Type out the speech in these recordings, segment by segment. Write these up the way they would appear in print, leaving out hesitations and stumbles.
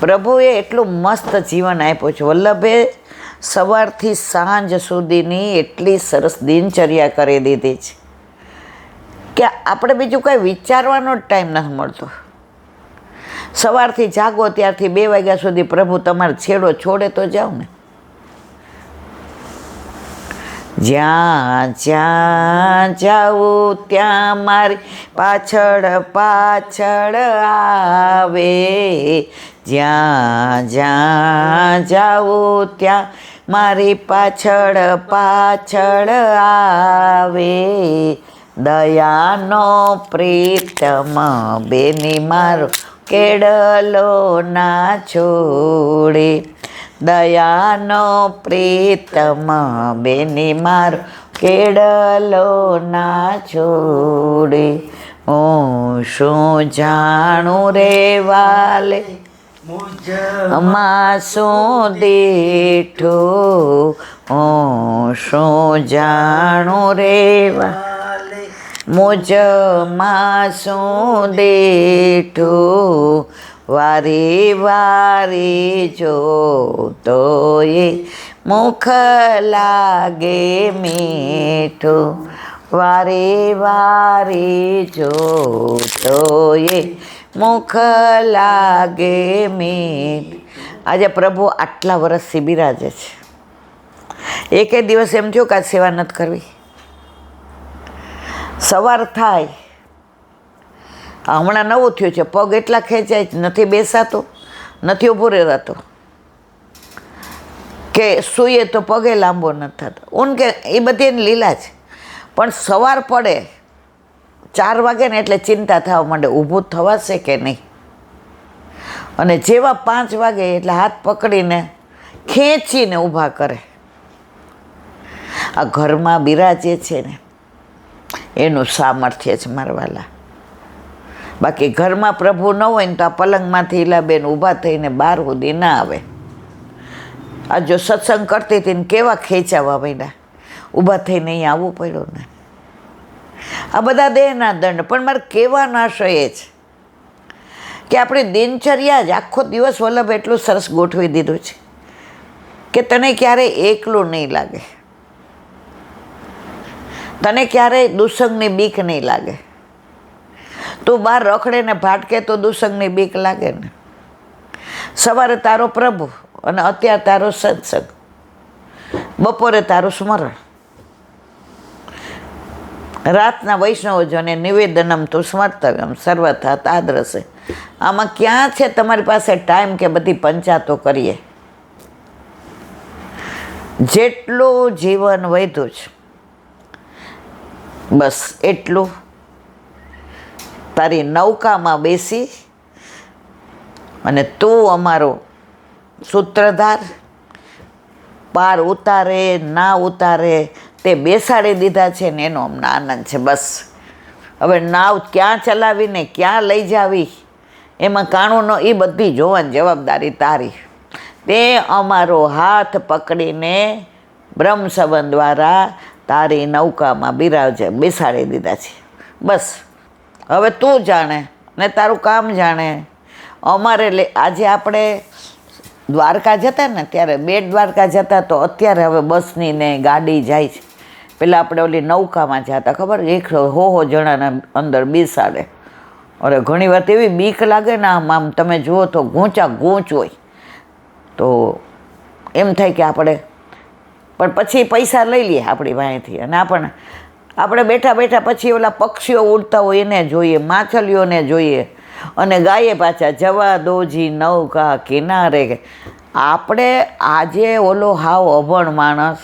પ્રભુએ એટલું મસ્ત જીવન આપ્યું છે. વલ્લભે સવારથી સાંજ સુધીની એટલી સરસ દિનચર્યા કરી દીધી છે કે આપણે બીજું કાંઈ વિચારવાનો જ ટાઈમ નથી મળતો. સવારથી જાગો ત્યારથી 2 વાગ્યા સુધી પ્રભુ તમારો છેડો છોડે તો જાઓ ને. જ્યાં જ્યાં જાઉં ત્યાં મારી પાછળ પાછળ આવે, જ્યાં જ્યાં જાઉં ત્યાં મારી પાછળ પાછળ આવે. દયાનો પ્રીતમ બેની મારો કેડલો ના છોડે, દયાનો પ્રીતમ બેની મારો કેડલો ના છોડે. હું શું જાણું રે વાલે માં શું દીઠું, હું શું જાણું રે વાલે મુજ માં શું દીઠું. વારી વારી જો તો એ મુખ લાગે મીઠું, વારી વારી જો તો એ મુખ લાગે મીઠું. આજે પ્રભુ આટલા વર્ષથી બિરાજે છે. એકે દિવસ એમ થયું કે આ સેવા નથી કરવી. સવાર થાય, હમણાં નવું થયું છે, પગ એટલા ખેંચાય નથી બેસાતું, નથી ઊભું રહેવાતું, કે સૂઈએ તો પગે લાંબો નથી થતો. ઊન કે એ બધી એની લીલા છે. પણ સવાર પડે 4 વાગે ને એટલે ચિંતા થવા માંડે ઊભું થવાશે કે નહીં. અને જેવા 5 વાગે એટલે હાથ પકડીને ખેંચીને ઊભા કરે. આ ઘરમાં બિરાજે છે ને એનું સામર્થ્ય છે મારા વાલા. બાકી ઘરમાં પ્રભુ ન હોય ને તો આ પલંગમાંથી ઈલાબેન ઊભા થઈને બહાર સુધી ના આવે. આ જો સત્સંગ કરતી હતી ને કેવા ખેંચાવા માંડ્યા, ઊભા થઈને અહીંયા આવવું પડ્યું ને. આ બધા દેહના દંડ. પણ મારે કહેવાનો આશય એ છે કે આપણી દિનચર્યા જ આખો દિવસ વલ્લભ એટલું સરસ ગોઠવી દીધું છે કે તને ક્યારેય એકલું નહીં લાગે, તને ક્યારેય દુસંગની બીક નહીં લાગે. તું બહાર રખડે ને ભાટકે તો દુસંગની બીક લાગે ને. સવારે તારો પ્રભુ અને અત્યારે તારો સત્સંગ, બપોરે તારું સ્મરણ, રાતના વૈષ્ણવજોને નિવેદનમ તું સ્મર્તવ્યમ સર્વથા તાદ્રસે. આમાં ક્યાં છે તમારી પાસે ટાઈમ કે બધી પંચાતો કરીએ? જેટલું જીવન વધ્યું છે બસ એટલું તારી નૌકામાં બેસી અને તું અમારો સૂત્રધાર, પાર ઉતારે ના ઉતારે તે બેસાડી દીધા છે ને એનો અમને આનંદ છે. બસ હવે નાવ ક્યાં ચલાવીને ક્યાં લઈ જાવી એમાં કાણુનો એ બધી જોવાની જવાબદારી તારી. તે અમારો હાથ પકડીને બ્રહ્મ સંબંધ દ્વારા તારી નૌકામાં બેસાડી દીધા છે. બસ હવે તું જાણે ને તારું કામ જાણે. અમારે આજે આપણે દ્વારકા જતા ને ત્યારે બેટ દ્વારકા જતા તો અત્યારે હવે બસની ને ગાડી જાય છે. પહેલાં આપણે ઓલી નૌકામાં જતા ખબર, 100 જણાના અંદર બેસાડે. અરે ઘણી વાર એવી બીક લાગે ને આમ તમે જુઓ તો ગૂંચા ગૂંચ હોય તો એમ થાય કે આપણે પણ પછી પૈસા લઈ લઈએ આપણી પાસેથી અને આપણે બેઠા બેઠા પછી ઓલા પક્ષીઓ ઉડતા હોય એને જોઈએ, માછલીઓને જોઈએ અને ગાયે પાછા જવા દોજી નૌકા કિનારે. આપણે આજે ઓલો હાવ અભણ માણસ,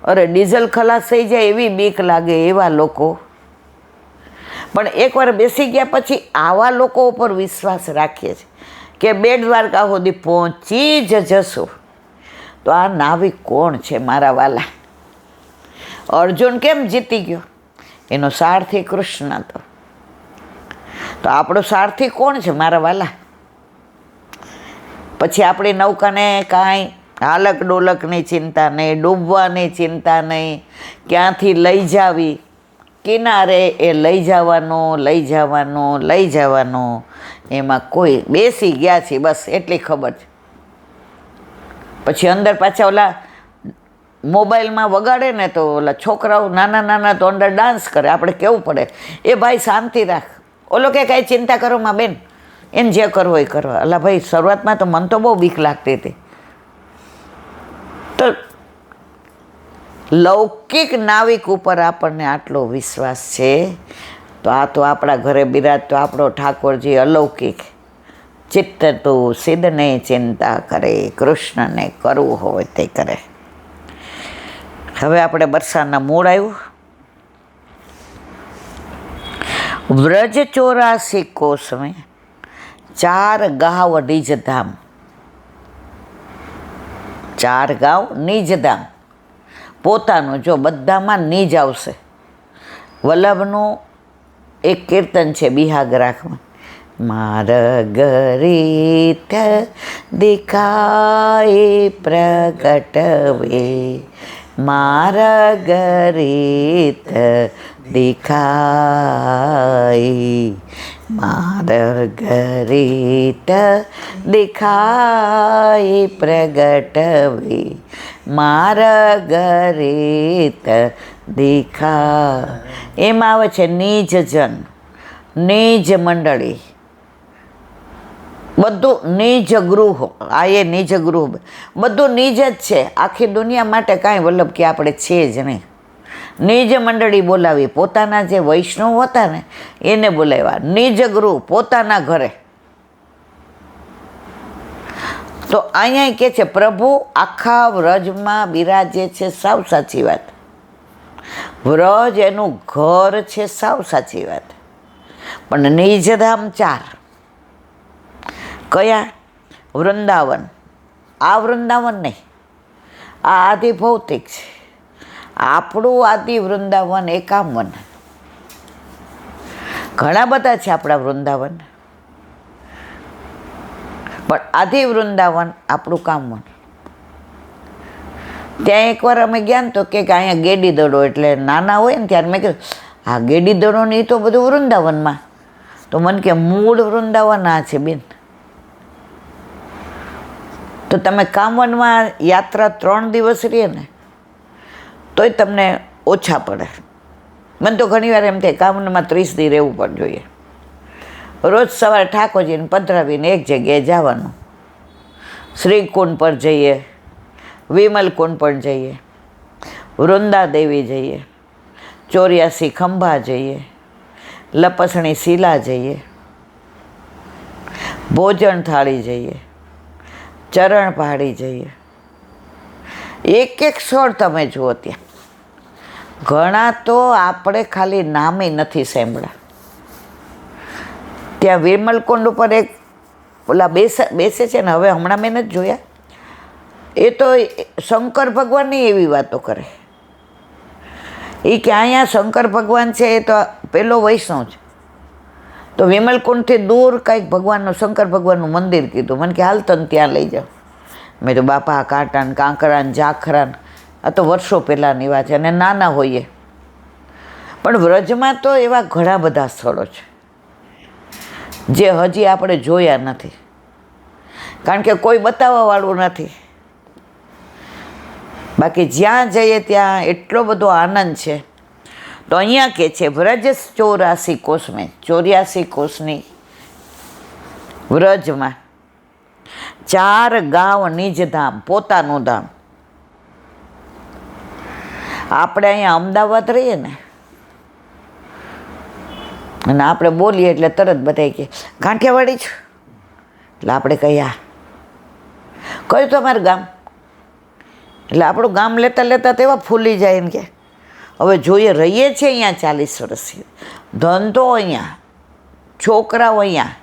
અરે ડીઝલ ખલાસ થઈ જાય એવી બીક લાગે એવા લોકો. પણ એકવાર બેસી ગયા પછી આવા લોકો ઉપર વિશ્વાસ રાખીએ છીએ કે બેટ દ્વારકા સુધી પહોંચી જ જશું. તો આ નાવિક કોણ છે મારા વાલા? અર્જુન કેમ જીતી ગયો? એનો સારથી કૃષ્ણ હતો. તો આપણો સારથી કોણ છે મારા વાલા? પછી આપણી નૌકાને કાંઈ હાલક ડોલકની ચિંતા નહીં, ડૂબવાની ચિંતા નહીં, ક્યાંથી લઈ જાવી કિનારે એ લઈ જવાનો, એમાં કોઈ બેસી ગયા છે બસ એટલી ખબર છે. પછી અંદર પાછા ઓલા મોબાઈલમાં વગાડે ને તો ઓલા છોકરાઓ નાના તો અંદર ડાન્સ કરે. આપણે કેવું પડે, એ ભાઈ શાંતિ રાખ, ઓલો કે કાંઈ ચિંતા કરો માં બેન, એને જે કરવો એ કરવા. અલા ભાઈ, શરૂઆતમાં તો મને તો બહુ બીક લાગતી હતી. તો લૌકિક નાવિક ઉપર આપણને આટલો વિશ્વાસ છે, તો આ તો આપણા ઘરે બિરાજતો આપણો ઠાકોરજી અલૌકિક. ચિત્ત તો સિદ્ધને ચિંતા કરે, કૃષ્ણને કરવું હોય તે કરે. હવે આપણે બરસાના મૂળ આવ્યું. વ્રજ 84 કોષ મેં 4 ગાંવ નિજ ધામ. 4 ગાંવ નિજ ધામ પોતાનું. જો બધામાં નિજ આવશે. વલ્લભનું એક કીર્તન છે બિહાગ રાખમાં, માર્ગ રીત દેખાય પ્રગટ વે, માર્ગ રીત દેખાય, માર્ગ રીત દેખાય પ્રગટ વે, માર્ગ રીત દેખાય. એમાં આવે છે નિજ જન, નિજ મંડળી, બધું નિજ ગૃહ. આ એ નિજ ગૃહ, બધું નિજ જ છે. આખી દુનિયા માટે કાંઈ વલ્લભ કે આપણે છે જ નહીં. નિજ મંડળી બોલાવી, પોતાના જે વૈષ્ણવ હતા ને એને બોલાવ્યા. નિજ ગૃહ, પોતાના ઘરે. તો અહીંયા કે છે પ્રભુ આખા વ્રજમાં બિરાજે છે, સાવ સાચી વાત. વ્રજ એનું ઘર છે, સાવ સાચી વાત. પણ નિજધામ 4 કયા? વૃંદાવન. આ વૃંદાવન નહીં, આ આદિ ભૌતિક છે. આપણું આદિ વૃંદાવન 51. ઘણા બધા છે આપણા વૃંદાવન, પણ આદિ વૃંદાવન આપણું કામવન. ત્યાં એકવાર અમે ગયા ને તો કે અહીંયા ગેડી દડો, એટલે નાના હોય ને ત્યારે મેં કીધું આ ગેડી દડો ને એ તો બધું વૃંદાવનમાં. તો મને કે મૂળ વૃંદાવન આ છે બેન. તો તમે કામવનમાં યાત્રા 3 દિવસ રહીએ ને તોય તમને ઓછા પડે. મને તો ઘણી વાર એમ થાય કામવનમાં 30 દી રહેવું પણ જોઈએ. રોજ સવારે ઠાકોરજીને પધરાવીને એક જગ્યાએ જવાનું. શ્રીકુંડ પર જઈએ, વિમલકુંડ પર જઈએ, વૃંદાદેવી જઈએ, 84 ખંભા જઈએ, લપસણી શિલા જઈએ, ભોજન થાળી જઈએ, ચરણ પહાડી જઈએ. એક સ્થળ તમે જુઓ ત્યાં. ઘણા તો આપણે ખાલી નામે નથી સાંભળ્યા. ત્યાં વિમલકુંડ ઉપર એક ઓલા બેસે છે ને, હવે હમણાં મેં નથી જોયા. એ તો શંકર ભગવાનની એવી વાતો કરે. એ કે અહીંયા શંકર ભગવાન છે, એ તો પેલો વૈષ્ણવ છે. તો વિમલકુંડથી દૂર કંઈક ભગવાનનું, શંકર ભગવાનનું મંદિર કીધું. મને કે હાલ તને ત્યાં લઈ જાઓ. મેં તો બાપા કાંટા ને કાંકરા ને જાખરા ને, આ તો વર્ષો પહેલાંની વાત છે, અને નાના હોઈએ. પણ વ્રજમાં તો એવા ઘણા બધા સ્થળો છે જે હજી આપણે જોયા નથી, કારણ કે કોઈ બતાવવાવાળું નથી. બાકી જ્યાં જઈએ ત્યાં એટલો બધો આનંદ છે. તો અહીંયા કે છે વ્રજ 84 કોષ મેં, 84 કોષની વ્રજમાં 4 ગાંવ નિજ ધામ, પોતાનું ધામ. આપણે અહીંયા અમદાવાદ રહીએ ને, અને આપણે બોલીએ એટલે તરત બધા કે કાંઠિયાવાડી છું. એટલે આપણે કહીએ કયું તમારું ગામ? એટલે આપણું ગામ લેતા લેતા તેવા ફૂલી જાય ને કે હવે જોઈએ, રહીએ છીએ અહીંયા 40 વર્ષથી, ધંધો અહીંયા, છોકરાઓ અહીંયા,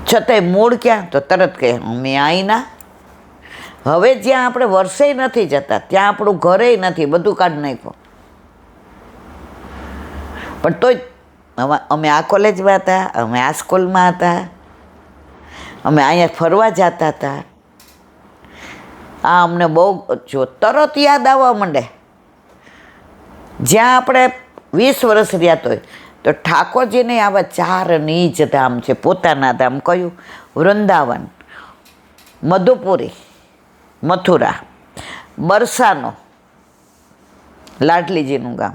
છતાંય મૂળ ક્યાં? તો તરત કહે અમે અહીંના. હવે જ્યાં આપણે વર્ષે નથી જતા ત્યાં આપણું ઘરે નથી, બધું કાઢી નાખ્યું. પણ તોય અમે આ કોલેજમાં હતા, અમે આ સ્કૂલમાં હતા, અમે અહીંયા ફરવા જતા હતા. આ અમને બહુ જો તરત યાદ આવવા માંડે. જ્યાં આપણે 20 વર્ષ રહ્યા તોય તો ઠાકોરજીને આવા 4 નીચ ધામ છે. પોતાના ધામ કયું? વૃંદાવન, મધુપુરી, મથુરા, બરસાનો લાડલીજીનું ગામ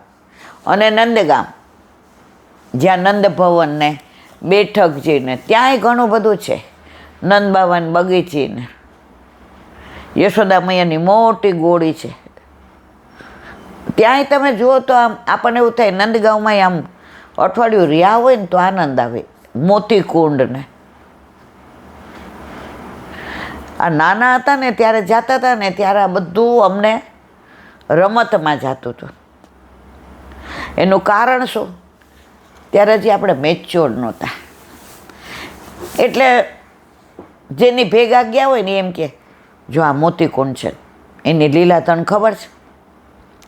અને નંદગામ, જ્યાં નંદ ભવન ને બેઠકજીને ત્યાંય ઘણું બધું છે. નંદ બાવાન બગીચીને યશોદા મૈયાની મોટી ગોળી છે. ત્યાંય તમે જુઓ તો આમ આપણને એવું થાય નંદગાંવમાં આમ અઠવાડિયું રહ્યા હોય ને તો આનંદ આવે. મોતી કુંડ ને આ નાના હતા ને ત્યારે જતા હતા ને ત્યારે આ બધું અમને રમતમાં જતું હતું. એનું કારણ શું? ત્યારે હજી આપણે મેચ્યોર નહોતા. એટલે જેની ભેગા ગયા હોય ને એમ કે જો આ મોતીકુંડ છે, એની લીલા તને ખબર છે?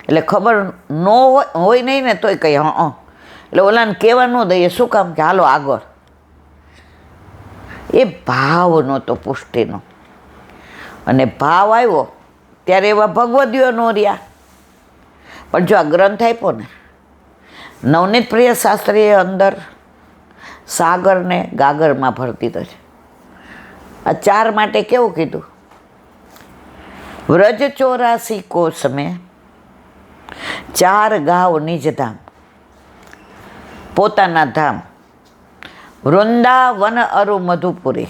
એટલે ખબર ન હોય નહીં ને તોય કહી એટલે ઓલાને કહેવા ન દઈએ. શું કામ? કે હાલો આગળ. એ ભાવ નહોતો પુષ્ટિનો. અને ભાવ આવ્યો ત્યારે એવા ભગવદીઓ નો રહ્યા. પણ જો આ ગ્રંથ આપ્યો ને, નવનીત પ્રિય શાસ્ત્રીએ અંદર સાગરને ગાગરમાં ભરી દીધો છે. આ 4 માટે કેવું કીધું? વ્રજ 84 કોષ મેં 4 ગાવ નિજ ધામ, પોતાના ધામ. વૃંદાવન અરુ મધુપુરી,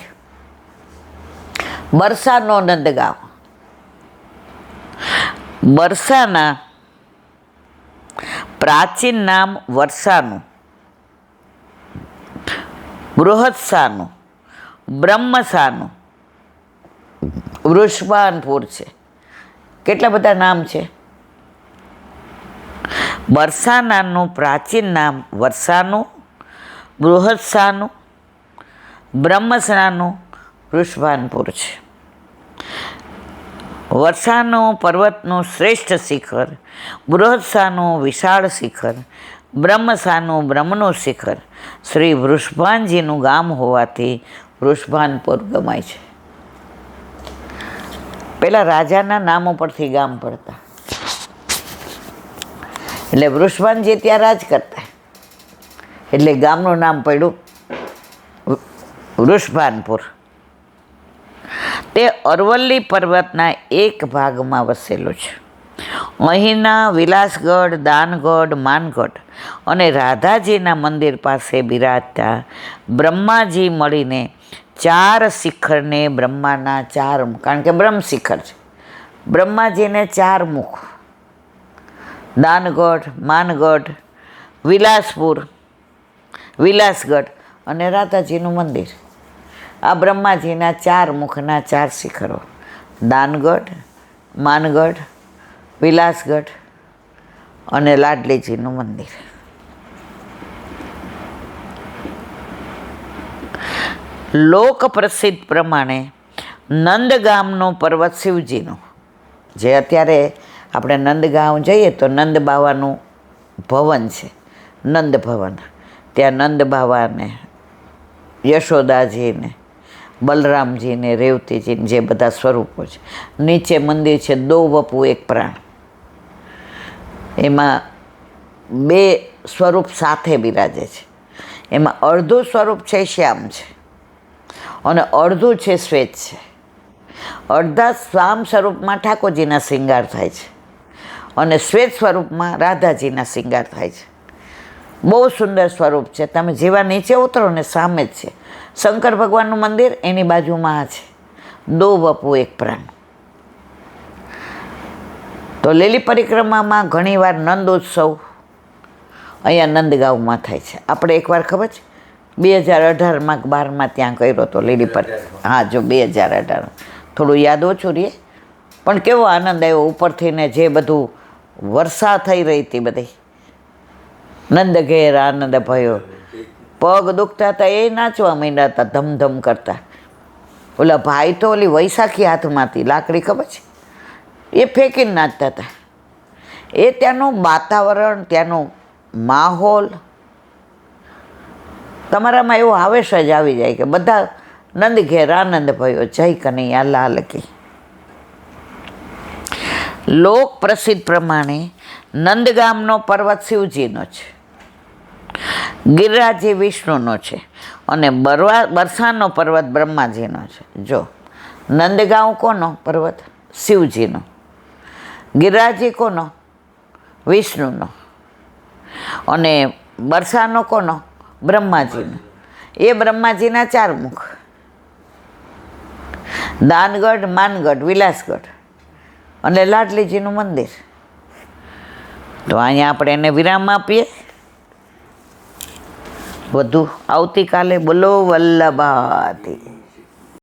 બરસાનો નંદગાંવ. બરસાના પ્રાચીન નામ વર્ષાનું, બૃહત્સાનું, બ્રહ્મસાનું, વૃષભાનપુર છે. કેટલા બધા નામ છે. બરસાનાનું પ્રાચીન નામ વર્ષાનું, બૃહત્સાનું, બ્રહ્મસાનું, વૃષભાનપુર છે. વર્ષાનું પર્વતનું શ્રેષ્ઠ શિખર, બૃહત્સાનું વિશાળ શિખર, બ્રહ્મસાનું બ્રહ્મનું શિખર શ્રી વૃષભાનજીનું ગામ હોવાથી વૃષભાનપુર ગમાય છે. પેલા રાજાના નામો પરથી ગામ પડતા. એટલે વૃષભાનજી ત્યાં રાજ કરતા, એટલે ગામનું નામ પડ્યું વૃષભાનપુર. તે અરવલ્લી પર્વતના એક ભાગમાં વસેલું છે. અહીંના વિલાસગઢ, દાનગઢ, માનગઢ અને રાધાજીના મંદિર પાસે બિરાજતા બ્રહ્માજી મળીને 4 શિખરને બ્રહ્માના 4 મુખ, કારણ કે બ્રહ્મ શિખર છે. બ્રહ્માજીને 4 મુખ, દાનગઢ, માનગઢ, વિલાસગઢ અને રાધાજીનું મંદિર. આ બ્રહ્માજીના 4 મુખના 4 શિખરો, દાનગઢ, માનગઢ, વિલાસગઢ અને લાડલીજીનું મંદિર. લોક પ્રસિદ્ધ પ્રમાણે નંદગામનો પર્વત શિવજીનો, જે અત્યારે આપણે નંદગામ જઈએ તો નંદ બાવાનું ભવન છે, નંદ ભવન. ત્યાં નંદ બાવાને, યશોદાજીને, બલરામજીને, રેવતીજીને જે બધા સ્વરૂપો છે. નીચે મંદિર છે દો વપુ એક પ્રાણ. એમાં 2 સ્વરૂપ સાથે બિરાજે છે. એમાં અડધું સ્વરૂપ છે શ્યામ છે અને અડધું છે શ્વેત છે. અડધા શ્યામ સ્વરૂપમાં ઠાકોરજીના શૃંગાર થાય છે અને શ્વેત સ્વરૂપમાં રાધાજીના શૃંગાર થાય છે. બહુ સુંદર સ્વરૂપ છે. તમે જેવા નીચે ઉતરો ને સામે જ છે શંકર ભગવાનનું મંદિર, એની બાજુમાં આ છે દો વપુ એક પ્રાણ. તો લીલી પરિક્રમામાં ઘણીવાર નંદ ઉત્સવ અહીંયા નંદગાંવમાં થાય છે. આપણે એકવાર ખબર છે 2018માં 12માં ત્યાં કર્યો હતો લીલી હા જો 2018, થોડું યાદ ઓછું રહીએ પણ કેવો આનંદ આવ્યો. ઉપરથી ને જે બધું વર્ષા થઈ રહી હતી બધી, નંદ ઘેર આનંદ ભયો. પગ દુખતા હતા એ નાચવા માંડ્યા હતા ધમધમ કરતા. ઓલા ભાઈ તો ઓલી વૈશાખી હાથમાંથી લાકડી ખબર છે એ ફેંકીને નાચતા હતા. એ ત્યાંનું વાતાવરણ, ત્યાંનો માહોલ, તમારામાં એવો આવેશ જ આવી જાય કે બધા નંદ ઘેર આનંદ ભયો, જય કનૈયા લાલ કી. લોક પ્રસિદ્ધ પ્રમાણે નંદગામનો પર્વત શિવજીનો છે, ગિરિરાજી વિષ્ણુનો છે અને બરસાનો પર્વત બ્રહ્માજીનો છે. જો નંદગાંવ કોનો પર્વત? શિવજીનો. ગિરિરાજી કોનો? વિષ્ણુનો. અને બરસાનો કોનો? બ્રહ્માજીનો. એ બ્રહ્માજીના 4 મુખ: દાનગઢ, માનગઢ, વિલાસગઢ અને લાડલીજીનું મંદિર. તો અહીંયા આપણે એને વિરામ આપીએ. વધુ આવતીકાલે. બોલો વલ્લભાથી.